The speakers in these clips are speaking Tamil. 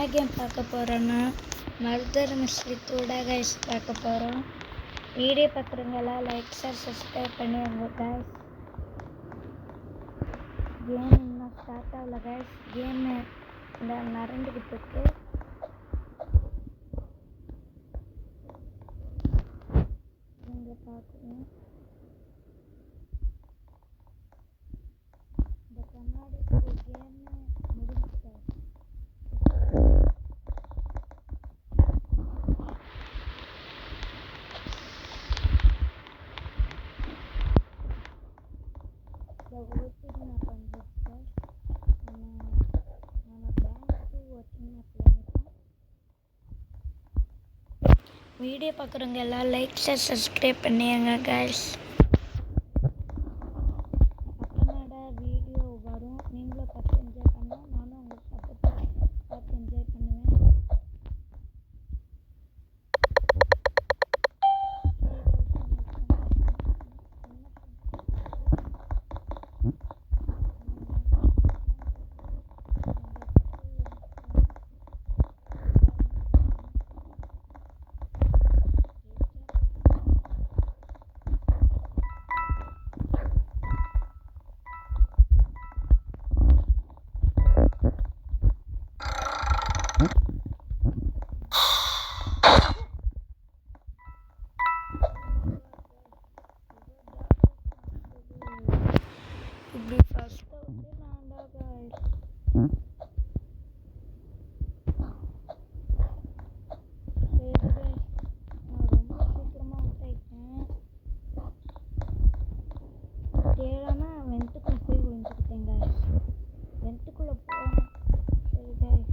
என்ன கேம் பார்க்க போகிறோன்னா மர்டர் மிஸ்ட்ரி 2 கைஸ் பார்க்க போகிறோம். வீடியோ பார்க்குறவங்கெல்லாம் லைக் ஷேர் சப்ஸ்கிரைப் பண்ணுவாங்க கைஸ். கேம் இன்னும் ஸ்டார்ட் ஆகல கைஸ். கேமு இந்த நடந்துக்கிட்டு இருக்கு. நீங்கள் பார்க்கணும். இந்த கண்ணாடி கேமு முடிஞ்சிச்சு. ஓட்டிங் நான் பண்ணிருக்கேன். நம்ம பேங்க்கு ஓட்டிங் பண்ணியிருக்கோம். வீடியோ பார்க்குறவங்க எல்லாம் லைக் ஷேர் சப்ஸ்கிரைப் பண்ணிடுங்க கைஸ். அப்போனாடா வீடியோ வரும், நீங்களும் பார்த்து என்ஜாய் பண்ணால் நானும் உங்களுக்கு பார்த்து என்ஜாய் பண்ணுவேன். இப்படி ஃபஸ்ட்டு வந்து நான்டா கைஸ். சரி கைஸ், நான் ரொம்ப சீக்கிரமாக விட்டாயிட்டேன். தேவைன்னா வெண்ட்டுக்குள்ளே போய் விழுந்துக்கிட்டேன் கைஸ். வெண்ட்டுக்குள்ளே போனேன். சரி கைஸ்,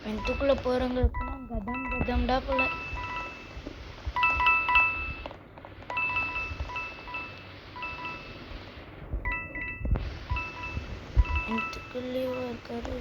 வெண்ட்டுக்குள்ளே போகிறவங்களுக்குலாம் கதம்டா போல. வெண்ட்டுக்குள்ளேயோ இருக்காரு.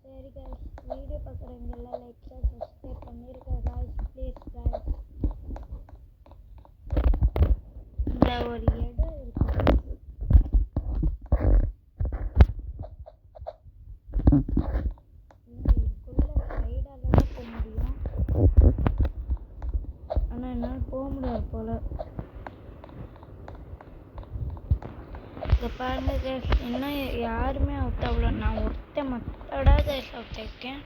சரி கைஸ், வீடியோ பார்க்குறவங்க எல்லாம் லைக் ஷேர் சப்ஸ்கிரைப் பண்ணியிருக்க கைஸ். Please guys. இந்த ஒரு இடம் இருக்கு. இதுக்குள்ள சைடால தான் போக முடியும். ஆனால் என்னால் போக முடியாது போல. இங்கே பாருங்க கைஸ், இன்னும் யாருமே அவுட் ஆகல. நான் ஒருத்தன் மற்றடா கைஸ் அவுட் ஆயிருக்கேன்.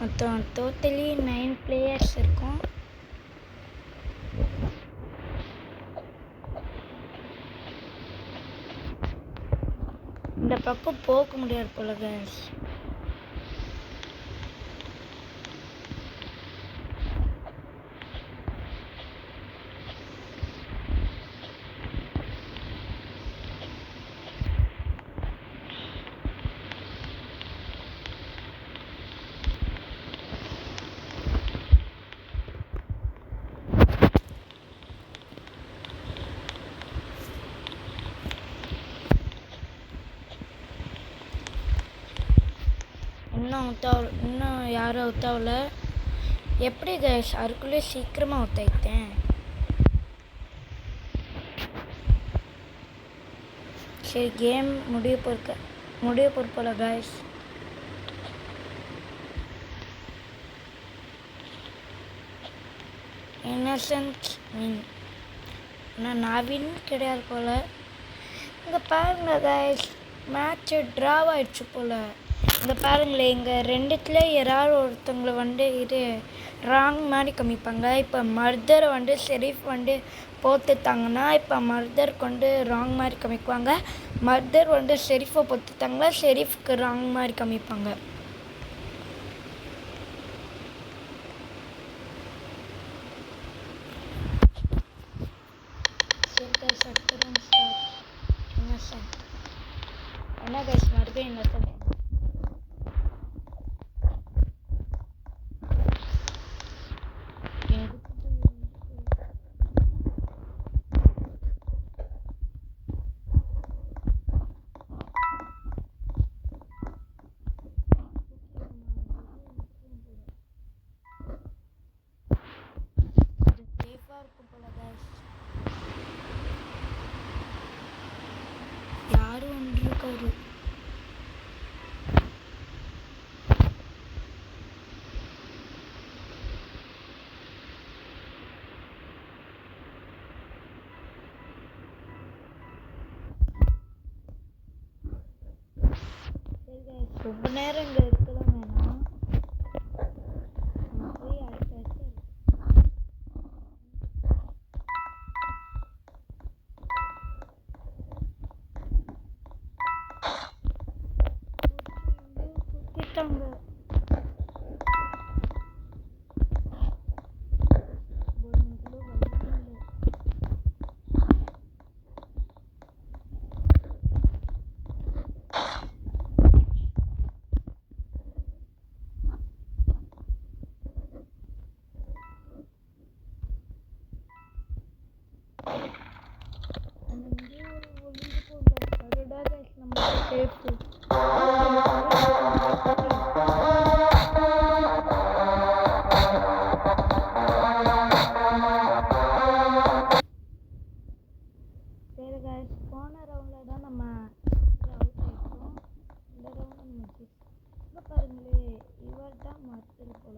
மொத்தம் டோட்டலி 9 பிளேயர்ஸ் இருக்கும். இந்த பக்கம் போக முடியாது போல கைஸ். இன்னும் யாரும் அவுட் ஆகல. எப்படி கைஸ் அதுக்குள்ளே சீக்கிரமாக அவுட் ஆயிட்டேன். சரி, கேம் முடிய போகிற போல கைஸ். Innocent win. ஆனால் நான் வின் கிடையாது போல். இங்கே பாருங்க கைஸ், மேட்ச்சு ட்ராவ் ஆயிடுச்சு போல். இங்கே பாருங்களேன், இங்கே ரெண்டுத்துல யாராவது ஒருத்தவங்களை இது ராங் மாதிரி காமிப்பாங்க. இப்போ மர்டரை ஷெரீஃப் போட்டுட்டாங்கன்னா இப்போ மர்தர் கொண்டு ராங் மாதிரி காமிக்குவாங்க. மர்தர் வந்து ஷெரீஃபை போட்டுட்டாங்கன்னா ஷெரீஃப்க்கு ராங் மாதிரி காமிப்பாங்க. என்ன கைஸ் மறுபடியும் என்ன சொல்லுங்க. யாரும் ஒன்று இருக்காரு. ரொம்ப நேரம் இங்கே இருக்கலாம் வேணாம். போய் அடுத்த குத்திட்டாங்க. போன ரவுண்டில் தான் நம்ம அவுட் ஆகிட்டோம். இந்த ரவுண்ட் நம்ம பாருங்களே, இவர் தான் மறுத்தல் போல.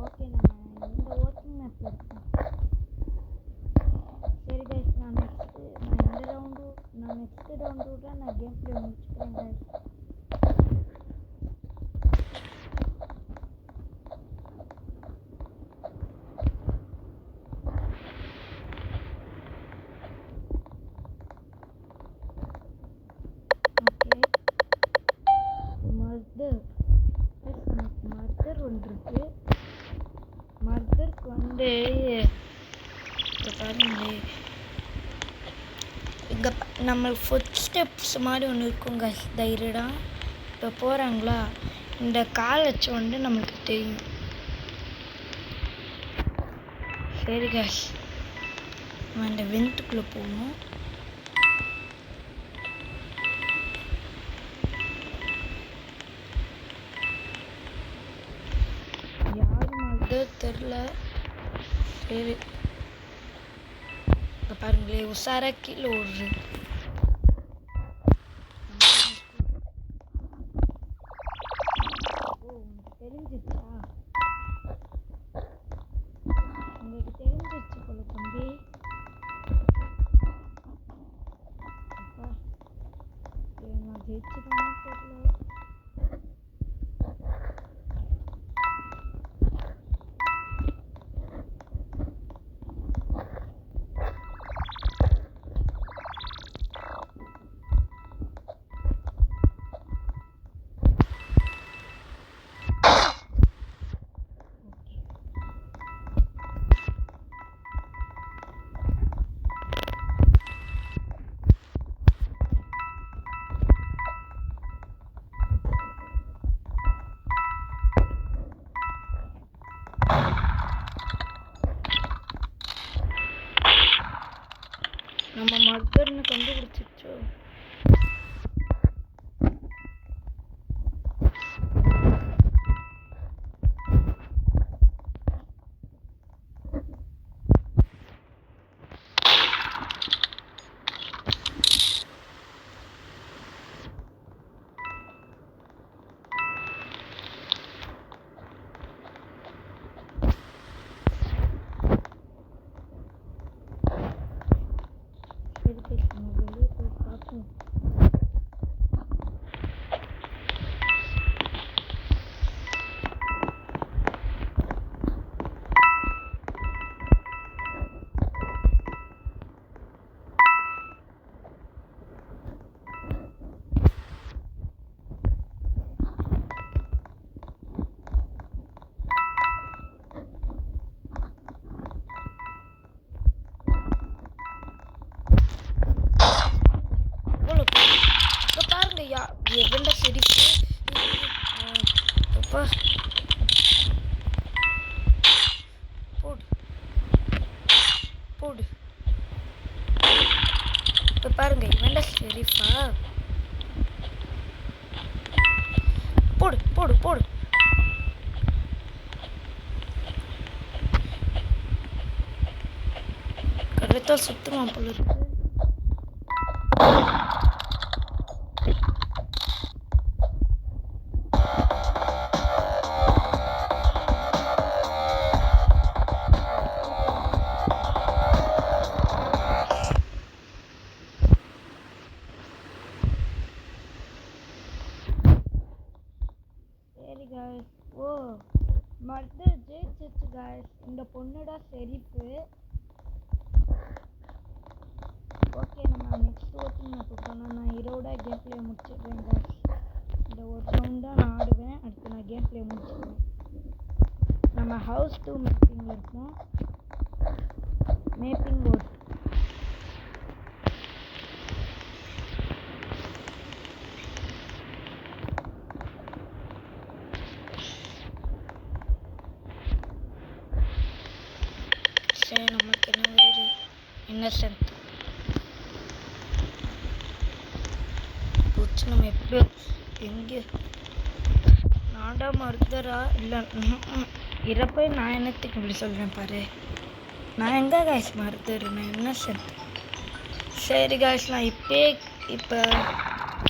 ஓகே, நம்ம இந்த ஓட்டிங் மேப்பில் இருக்கோம். சரி கைஸ், நான் நெக்ஸ்ட் ரவுண்டோட நான் கேம் பிளே முடிச்சுக்கிறேன் கைஸ். மர்தர் ஒன்று இருக்கு. மர்தருக்கு வந்து பாருங்களே, இங்கே நம்ம ஃபுட் ஸ்டெப்ஸ் மாதிரி ஒன்று இருக்குங்க. தைரியடா இப்போ போகிறாங்களா, இந்த கால் வச்சு வந்து நமக்கு தெரியும். சரி கேஷ், நம்ம இந்த வெண்ட்டுக்குள்ளே போகணும். தெரில. சரி, இப்போ பாருங்களே, உஷாரா கீழே ஓடுது. தெரிஞ்சிச்சா? உங்களுக்கு தெரிஞ்சிச்சு போல தம்பி. நான் ஜெயிச்சுதானே தெரியல. நம்ம மர்தர்னு கண்டுபிடிச்சிச்சோ. சரி, நம்ம வெளியே போய் பார்ப்போம். போடு. இப்போ பாருங்க இவன்டா ஷெரீஃபா. போடு போடு போடு. கரெக்டாக சுற்றுவான் போல இருக்கு. சரி காய்ஸ். ஓ மர்டர் ஜெயிச்சிச்சு காய்ஸ். இந்த பொண்ணுடா ஷெரீஃபு. ஓகே நம்ம நெக்ஸ்ட் ஓட்டிங் மேப்பு போனால் நான் ஹீரோட கேம் பிளே முடிச்சிடுறேன் காய்ஸ். இந்த ஒரு ரவுண்ட் தான் நான் ஆடுவேன். அடுத்து நான் கேம் பிளே முடிச்சிடுவேன். நம்ம ஹவுஸ் 2 மேப்பிங்கில் இருக்கோம். மேப்பிங் ஓட். சரி நமக்கு என்ன வருது? இன்னசென்ட் போச்சு. நம்ம எப்படியோ எங்கே நாடா மருதரா இல்லை இறப்பை நான் என்னத்துக்கு இப்படி சொல்கிறேன் பாரு. நான் எங்கே காய்ஸ் மருதர்? நான் இன்னசென்ட். சரி காய்ஸ் நான் இப்போ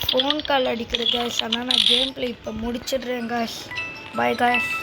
ஃபோன் கால் அடிக்கிற காய்ஸ். ஆனால் நான் கேம் பிளே இப்போ முடிச்சிடுறேன் காய்ஸ். Bye guys.